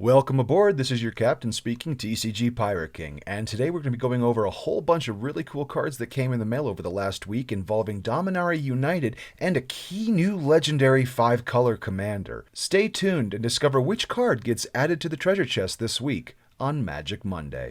Welcome aboard, this is your captain speaking, TCG Pirate King, and today we're going to be going over a whole bunch of really cool cards that came in the mail over the last week involving Dominaria United and a key new legendary 5-color commander. Stay tuned and discover which card gets added to the treasure chest this week on Magic Monday.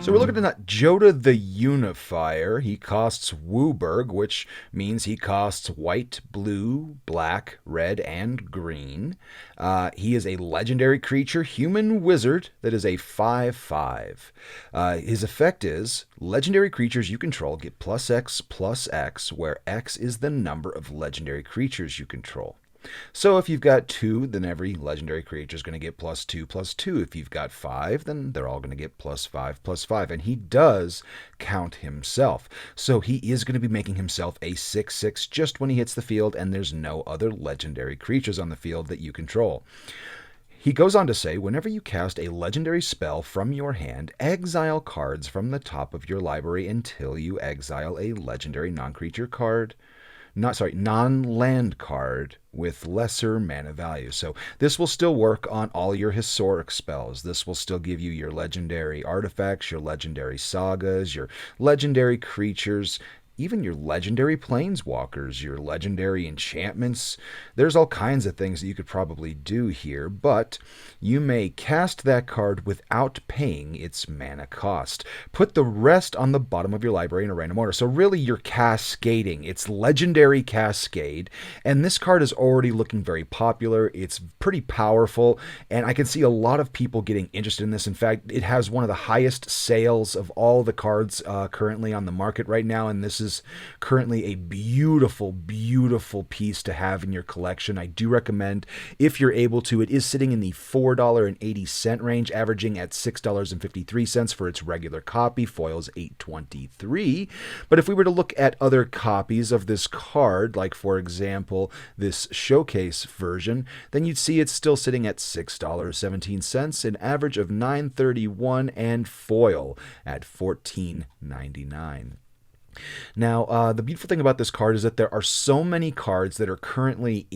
So we're looking at Jodah the Unifier. He costs Wooburg, which means he costs white, blue, black, red, and green. He is a legendary creature, human wizard, that is a 5/5. His effect is, legendary creatures you control get +X/+X, where X is the number of legendary creatures you control. So if you've got 2, then every legendary creature is going to get +2/+2. If you've got 5, then they're all going to get +5/+5. And he does count himself. So he is going to be making himself a 6/6 just when he hits the field, and there's no other legendary creatures on the field that you control. He goes on to say, whenever you cast a legendary spell from your hand, exile cards from the top of your library until you exile a legendary non-creature card. Non-land card with lesser mana value. So this will still work on all your historic spells. This will still give you your legendary artifacts, your legendary sagas, your legendary creatures, even your legendary planeswalkers, your legendary enchantments. There's all kinds of things that you could probably do here, but you may cast that card without paying its mana cost. Put the rest on the bottom of your library in a random order. So really you're cascading. It's legendary cascade, and this card is already looking very popular. It's pretty powerful, and I can see a lot of people getting interested in this. In fact, it has one of the highest sales of all the cards currently on the market right now, and this is currently a beautiful, beautiful piece to have in your collection. I do recommend, if you're able to, it is sitting in the $4.80 range, averaging at $6.53 for its regular copy. Foil's $8.23. But if we were to look at other copies of this card, like for example, this showcase version, then you'd see it's still sitting at $6.17, an average of $9.31, and foil at $14.99. Now, the beautiful thing about this card is that there are so many cards that are currently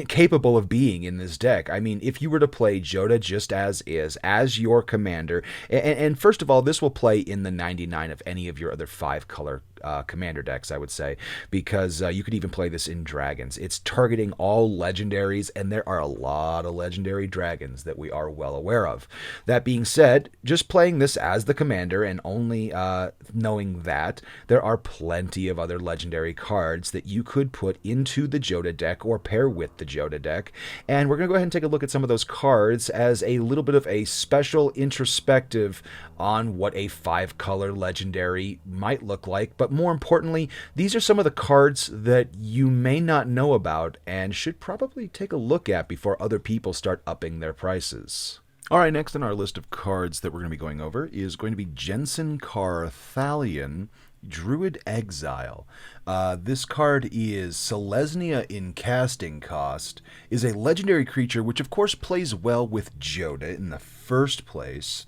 capable of being in this deck. I mean, if you were to play Jodah just as is, as your commander, and first of all, this will play in the 99 of any of your other 5-color commander decks, I would say, because you could even play this in dragons. It's targeting all legendaries, and there are a lot of legendary dragons that we are well aware of. That being said, just playing this as the commander and only knowing that, there are plenty of other legendary cards that you could put into the Jodah deck or pair with the Jodah deck. And we're going to go ahead and take a look at some of those cards as a little bit of a special introspective on what a 5-color legendary might look like. But more importantly, these are some of the cards that you may not know about and should probably take a look at before other people start upping their prices. All right, next on our list of cards that we're going to be going over is going to be Jensen Thalion, Druid Exile. This card is Selesnya in casting cost, is a legendary creature which of course plays well with Jodah in the first place.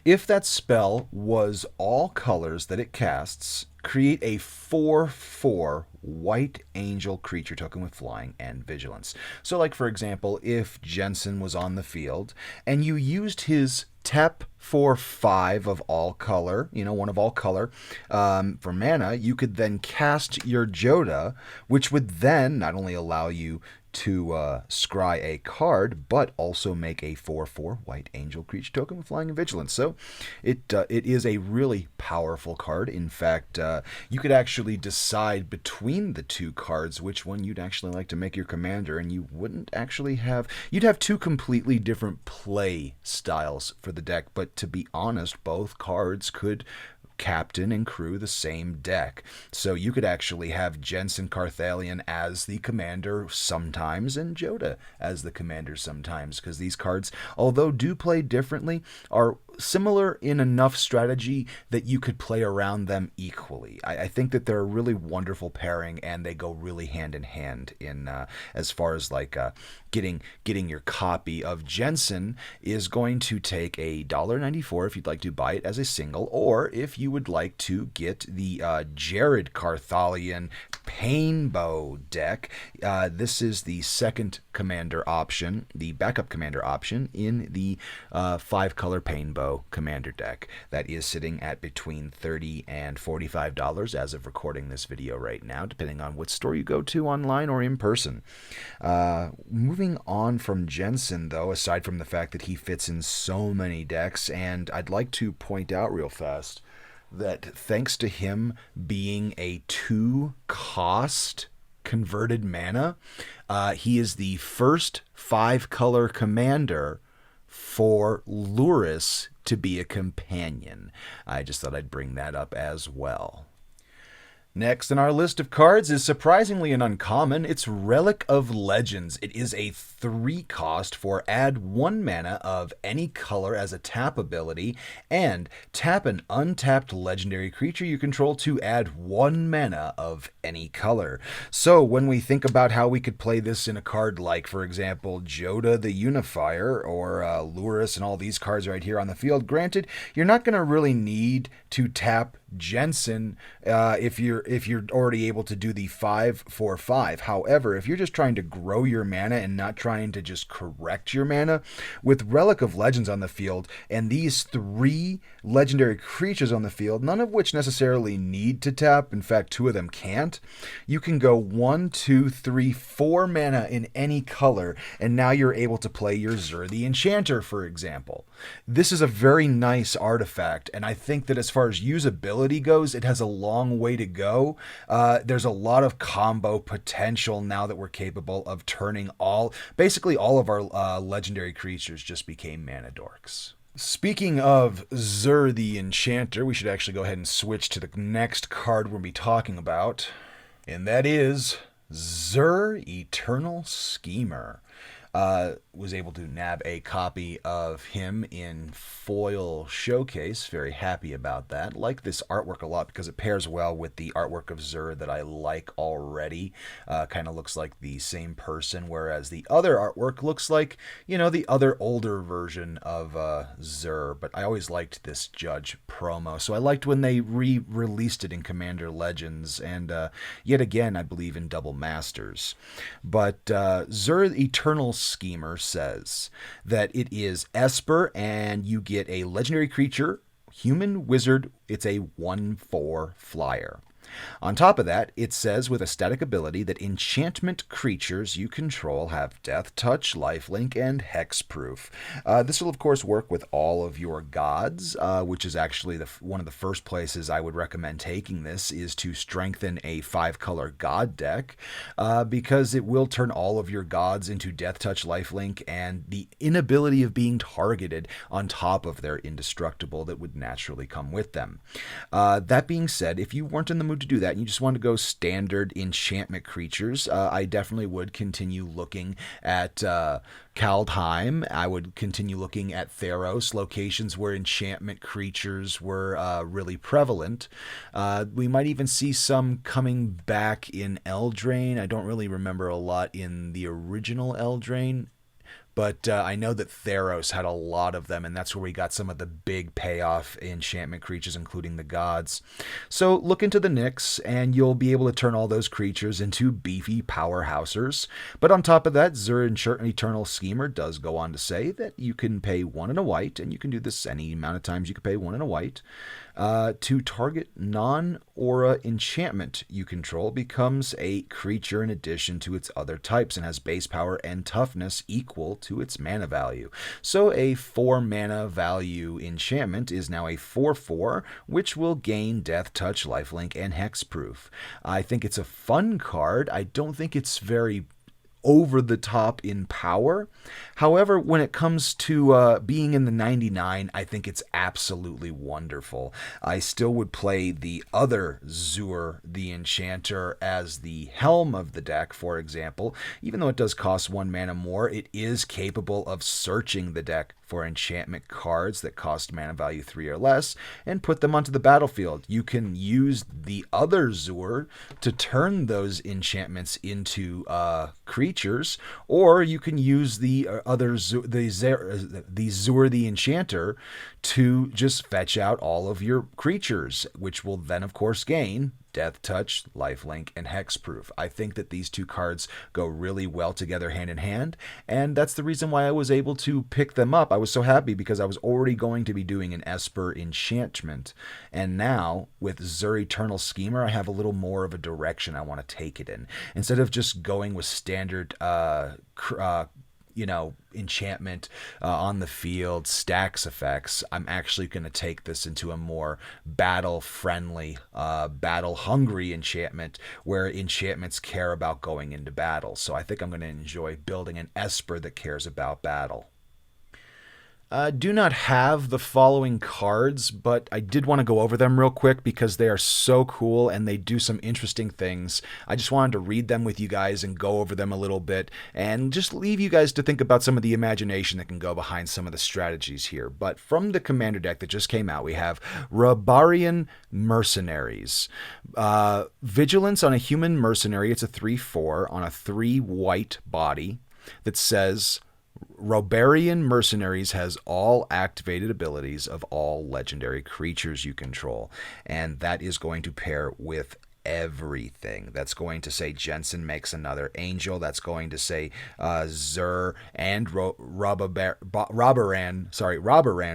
If that spell was all colors that it casts, create a 4/4 white angel creature token with flying and vigilance. So like for example, if Jensen was on the field and you used his tap for 5 of all color, one of all color, for mana, you could then cast your Jodah, which would then not only allow you to scry a card, but also make a 4/4 white angel creature token with flying and vigilance. So it is a really powerful card. In fact, you could actually decide between the two cards which one you'd actually like to make your commander, and you wouldn't actually you'd have 2 completely different play styles for the deck. But to be honest, both cards could captain and crew the same deck. So you could actually have Jensen Thalion as the commander sometimes and Jodah as the commander sometimes, because these cards, although do play differently, are similar in enough strategy that you could play around them equally. I think that they're a really wonderful pairing, and they go really hand in hand in as far as like getting your copy of Jensen is going to take $1.94 if you'd like to buy it as a single, or if you would like to get the Jared Carthalion Painbow deck. This is the second commander option, the backup commander option in the 5-color Painbow commander deck. That is sitting at between $30 and $45 as of recording this video right now, depending on what store you go to online or in person. Moving on from Jensen, though, aside from the fact that he fits in so many decks, and I'd like to point out real fast that thanks to him being a 2-cost converted mana, he is the first 5-color commander for Lurrus to be a companion. I just thought I'd bring that up as well. Next in our list of cards is surprisingly an uncommon. It's Relic of Legends. It is a 3-cost for add 1 mana of any color as a tap ability, and tap an untapped legendary creature you control to add 1 mana of any color. So when we think about how we could play this in a card like, for example, Jodah the Unifier or Lurrus and all these cards right here on the field, granted, you're not going to really need to tap Jensen if you're already able to do the 5/4/5. However, if you're just trying to grow your mana and not trying to just correct your mana, with Relic of Legends on the field and these 3 legendary creatures on the field, none of which necessarily need to tap, in fact 2 of them can't, you can go 1, 2, 3, 4 mana in any color, and now you're able to play your Zer the Enchanter, for example. This is a very nice artifact, and I think that as far as usability goes, it has a long way to go. There's a lot of combo potential now that we're capable of turning basically all of our legendary creatures just became mana dorks. Speaking of Zer the Enchanter, we should actually go ahead and switch to the next card we'll be talking about, and that is Zer Eternal Schemer. Was able to nab a copy of him in foil showcase. Very happy about that. Like this artwork a lot because it pairs well with the artwork of Zer that I like already. Kind of looks like the same person, whereas the other artwork looks like, the other older version of Zer. But I always liked this Judge promo, so I liked when they re-released it in Commander Legends, and yet again, I believe in Double Masters. But Zer Eternal Schemer says that it is Esper, and you get a legendary creature, human wizard. It's a 1/4 flyer. On top of that, it says with a static ability that enchantment creatures you control have Death Touch, Lifelink, and Hexproof. This will, of course, work with all of your gods, which is actually one of the first places I would recommend taking this, is to strengthen a 5-color god deck, because it will turn all of your gods into Death Touch, Lifelink, and the inability of being targeted on top of their indestructible that would naturally come with them. That being said, if you weren't in the mood to do that and you just want to go standard enchantment creatures, I definitely would continue looking at Kaldheim. I would continue looking at Theros, locations where enchantment creatures were really prevalent. We might even see some coming back in Eldraine. I don't really remember a lot in the original Eldraine, but I know that Theros had a lot of them, and that's where we got some of the big payoff enchantment creatures, including the gods. So look into the Nyx, and you'll be able to turn all those creatures into beefy powerhousers. But on top of that, Zer Eternal Schemer does go on to say that you can pay 1 and a white, and you can do this any amount of times you can pay 1 and a white, to target non-aura enchantment you control becomes a creature in addition to its other types and has base power and toughness equal to its mana value. So a 4 mana value enchantment is now a 4/4, which will gain Death Touch, Lifelink, and Hexproof. I think it's a fun card. I don't think it's very over the top in power. However, when it comes to being in the 99, I think it's absolutely wonderful. I still would play the other Zer the Enchanter as the helm of the deck, for example. Even though it does cost 1 mana more, it is capable of searching the deck for enchantment cards that cost mana value 3 or less and put them onto the battlefield. You can use the other Zer to turn those enchantments into creatures, or you can use the other Zer the Enchanter to just fetch out all of your creatures, which will then, of course, gain Death Touch, Lifelink, and Hexproof. I think that these two cards go really well together hand in hand, and that's the reason why I was able to pick them up. I was so happy because I was already going to be doing an Esper enchantment, and now with Zer Eternal Schemer, I have a little more of a direction I want to take it in. Instead of just going with standard enchantment on the field, stacks effects, I'm actually going to take this into a more battle-friendly, battle-hungry enchantment where enchantments care about going into battle. So I think I'm going to enjoy building an Esper that cares about battle. Do not have the following cards, but I did want to go over them real quick because they are so cool and they do some interesting things. I just wanted to read them with you guys and go over them a little bit and just leave you guys to think about some of the imagination that can go behind some of the strategies here. But from the Commander deck that just came out, we have Rabarian Mercenaries. Vigilance on a human mercenary. It's a 3/4 on a 3 white body that says Rabarian Mercenaries has all activated abilities of all legendary creatures you control. And that is going to pair with everything. That's going to say Jensen makes another angel. That's going to say Zer and Rabaran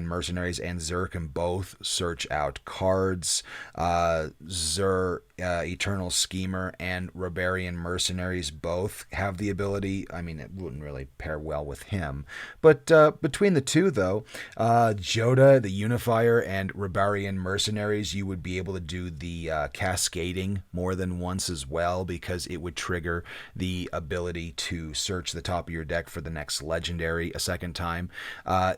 Mercenaries and Zer can both search out cards. Zer Eternal Schemer and Rabarian Mercenaries both have the ability. I mean, it wouldn't really pair well with him. But between the two, though, Jodah the Unifier and Rabarian Mercenaries, you would be able to do the cascading more than once as well, because it would trigger the ability to search the top of your deck for the next legendary a second time.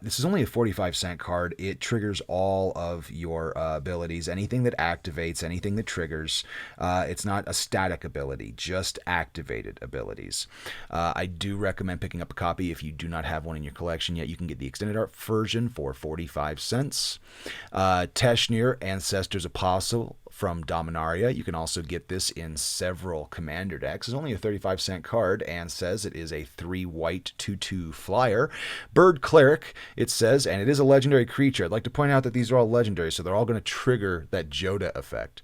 This is only a 45-cent card. It triggers all of your abilities, anything that activates, anything that triggers. It's not a static ability, just activated abilities. I do recommend picking up a copy if you do not have one in your collection yet. You can get the extended art version for 45 cents. Teshnir, Ancestor's Apostle from Dominaria. You can also get this in several commander decks. It's only a 35-cent card and says it is a 3 white 2/2 flyer. Bird Cleric, it says, and it is a legendary creature. I'd like to point out that these are all legendary, so they're all going to trigger that Jodah effect.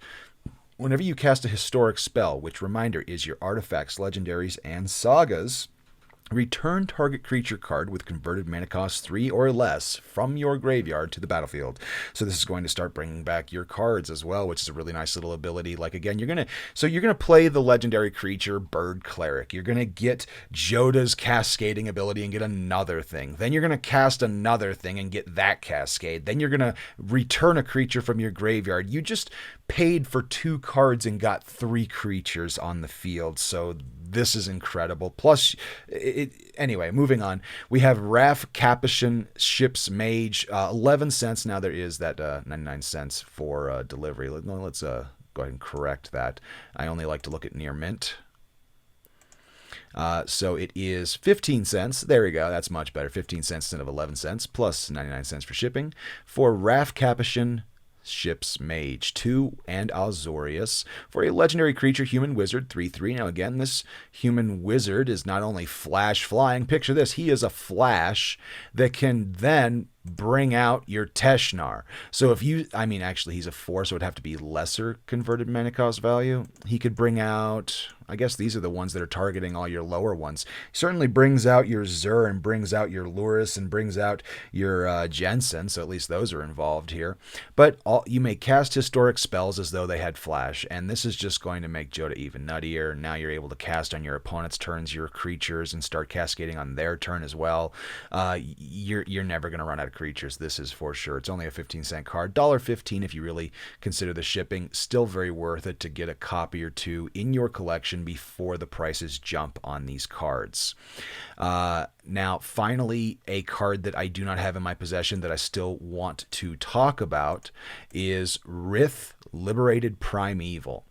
Whenever you cast a historic spell, which, reminder, is your artifacts, legendaries, and sagas, return target creature card with converted mana cost 3 or less from your graveyard to the battlefield. So this is going to start bringing back your cards as well, which is a really nice little ability. Like, again, you're gonna play the legendary creature Bird Cleric. You're gonna get Jodah's cascading ability and get another thing. Then you're gonna cast another thing and get that cascade. Then you're gonna return a creature from your graveyard. You just paid for 2 cards and got 3 creatures on the field. So this is incredible. Plus, anyway, moving on. We have Raf Capuchin Ship's Mage, 11 cents. Now there is that 99 cents for delivery. Let's go ahead and correct that. I only like to look at near mint. So it is 15 cents. There we go. That's much better. 15 cents instead of 11 cents, plus 99 cents for shipping. For Raf Capuchin Ship's Mage 2 and Azorius for a legendary creature human wizard 3/3. Now again, this human wizard is not only flash flying, picture this, he is a flash that can then bring out your Teshnar. So if you, actually he's a 4, so it'd have to be lesser converted mana cost value. He could bring out, I guess these are the ones that are targeting all your lower ones. He certainly brings out your Zer and brings out your Luris and brings out your Jensen, so at least those are involved here. But you may cast historic spells as though they had flash, and this is just going to make Jodah even nuttier. Now you're able to cast on your opponent's turns your creatures and start cascading on their turn as well. You're never going to run out of creatures. This is for sure. It's only a 15-cent card. $1.15 if you really consider the shipping. Still very worth it to get a copy or two in your collection before the prices jump on these cards. Now, finally, a card that I do not have in my possession that I still want to talk about is Rith Liberated Primeval.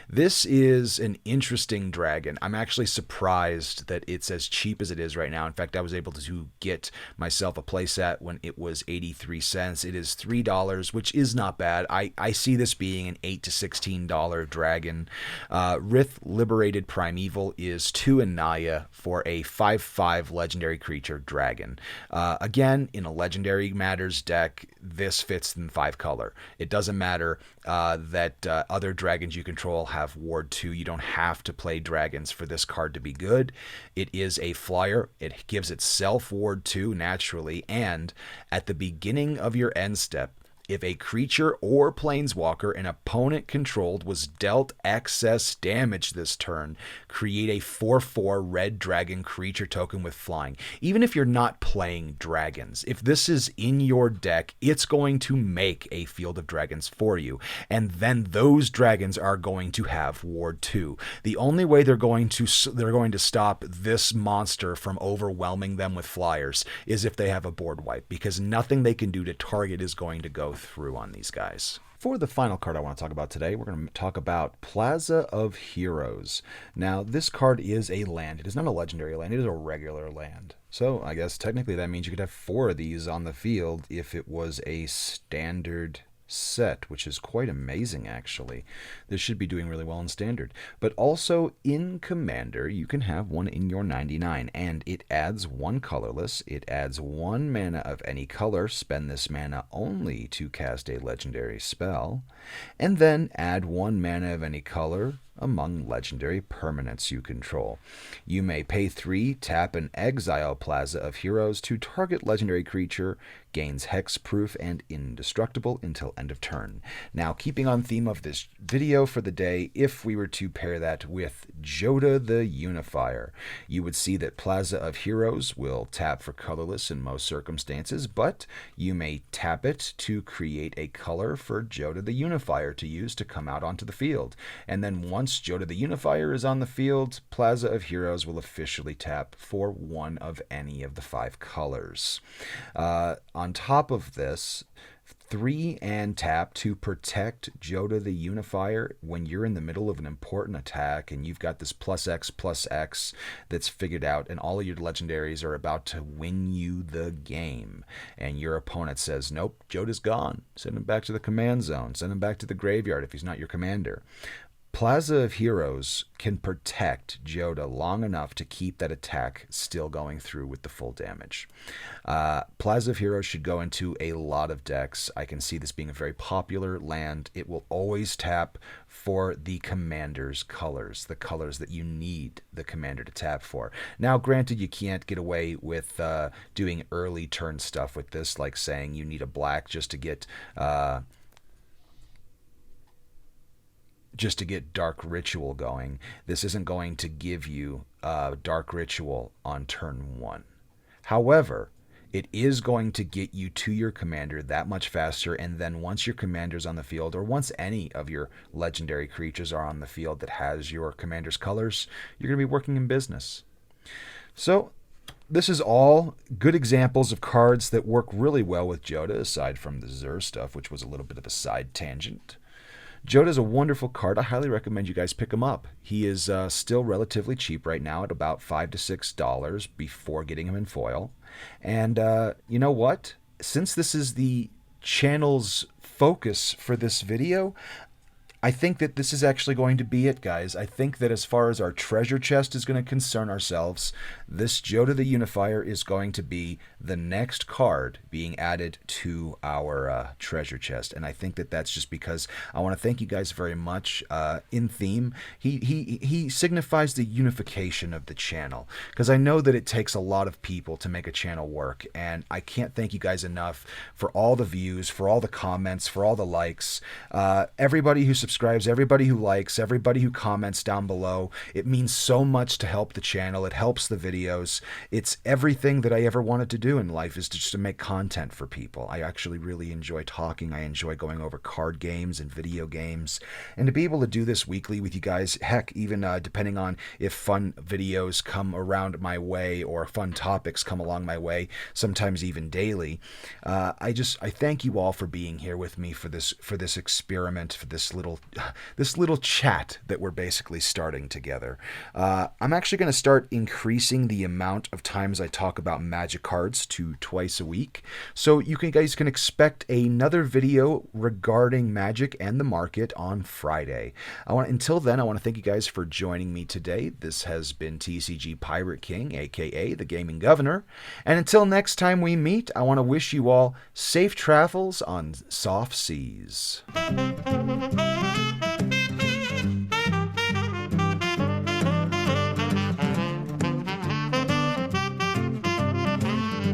This is an interesting dragon. I'm actually surprised that it's as cheap as it is right now. In fact, I was able to get myself a playset when it was 83 cents. It is $3, which is not bad. I see this being an $8 to $16 dragon. Rith Liberated Primeval is 2 Anaya for a 5/5 legendary creature dragon. Again, in a Legendary Matters deck, this fits in 5 color. It doesn't matter that other dragons you control have Ward 2. You don't have to play dragons for this card to be good. It is a flyer. It gives itself Ward 2 naturally, and at the beginning of your end step, if a creature or planeswalker an opponent controlled was dealt excess damage this turn, create a 4/4 red dragon creature token with flying. Even if you're not playing dragons, if this is in your deck, it's going to make a Field of Dragons for you. And then those dragons are going to have Ward 2. The only way they're going to stop this monster from overwhelming them with flyers is if they have a board wipe, because nothing they can do to target is going to go through on these guys. For the final card I want to talk about today, we're going to talk about Plaza of Heroes. Now, this card is a land. It is not a legendary land. It is a regular land. So I guess technically that means you could have 4 of these on the field if it was a standard set, which is quite amazing actually. This should be doing really well in standard. But also in Commander, you can have one in your 99, and it adds 1 colorless. It adds 1 mana of any color. Spend this mana only to cast a legendary spell, and then add 1 mana of any color among legendary permanents you control. You may pay 3, tap and exile Plaza of Heroes to target legendary creature, gains hexproof and indestructible until end of turn. Now, keeping on theme of this video for the day, if we were to pair that with Jodah the Unifier, you would see that Plaza of Heroes will tap for colorless in most circumstances, but you may tap it to create a color for Jodah the Unifier to use to come out onto the field. And then once Jodah the Unifier is on the field, Plaza of Heroes will officially tap for 1 of any of the 5 colors. On top of this, 3 and tap to protect Jodah the Unifier when you're in the middle of an important attack and you've got this +X/+X that's figured out and all of your legendaries are about to win you the game. And your opponent says, nope, Jodah's gone. Send him back to the command zone. Send him back to the graveyard if he's not your commander. Plaza of Heroes can protect Jodah long enough to keep that attack still going through with the full damage. Plaza of Heroes should go into a lot of decks. I can see this being a very popular land. It will always tap for the commander's colors, the colors that you need the commander to tap for. Now, granted, you can't get away with doing early turn stuff with this, like saying you need a black just to get Dark Ritual going. This isn't going to give you Dark Ritual on turn 1. However, it is going to get you to your commander that much faster, and then once your commander's on the field, or once any of your legendary creatures are on the field that has your commander's colors, you're going to be working in business. So this is all good examples of cards that work really well with Jodah, aside from the Zer stuff, which was a little bit of a side tangent. Jodah is a wonderful card. I highly recommend you guys pick him up. He is still relatively cheap right now at about $5 to $6 before getting him in foil. And you know what? Since this is the channel's focus for this video, I think that this is actually going to be it, guys. I think that as far as our treasure chest is going to concern ourselves, this Jodah the Unifier is going to be the next card being added to our treasure chest. And I think that that's just because I want to thank you guys very much. In theme, he signifies the unification of the channel, because I know that it takes a lot of people to make a channel work. And I can't thank you guys enough for all the views, for all the comments, for all the likes. Everybody who subscribes, everybody who likes, everybody who comments down below. It means so much to help the channel. It helps the videos. It's everything that I ever wanted to do in life, is just to make content for people. I actually really enjoy talking. I enjoy going over card games and video games. And to be able to do this weekly with you guys, heck, even depending on if fun videos come around my way or fun topics come along my way, sometimes even daily, I thank you all for being here with me for this experiment, for this little this little chat that we're basically starting together. I'm actually going to start increasing the amount of times I talk about Magic cards to twice a week, so guys can expect another video regarding Magic and the market on Friday. Until then, I want to thank you guys for joining me today. This has been TCG Pirate King, aka the Gaming Governor, and until next time we meet, I want to wish you all safe travels on soft seas.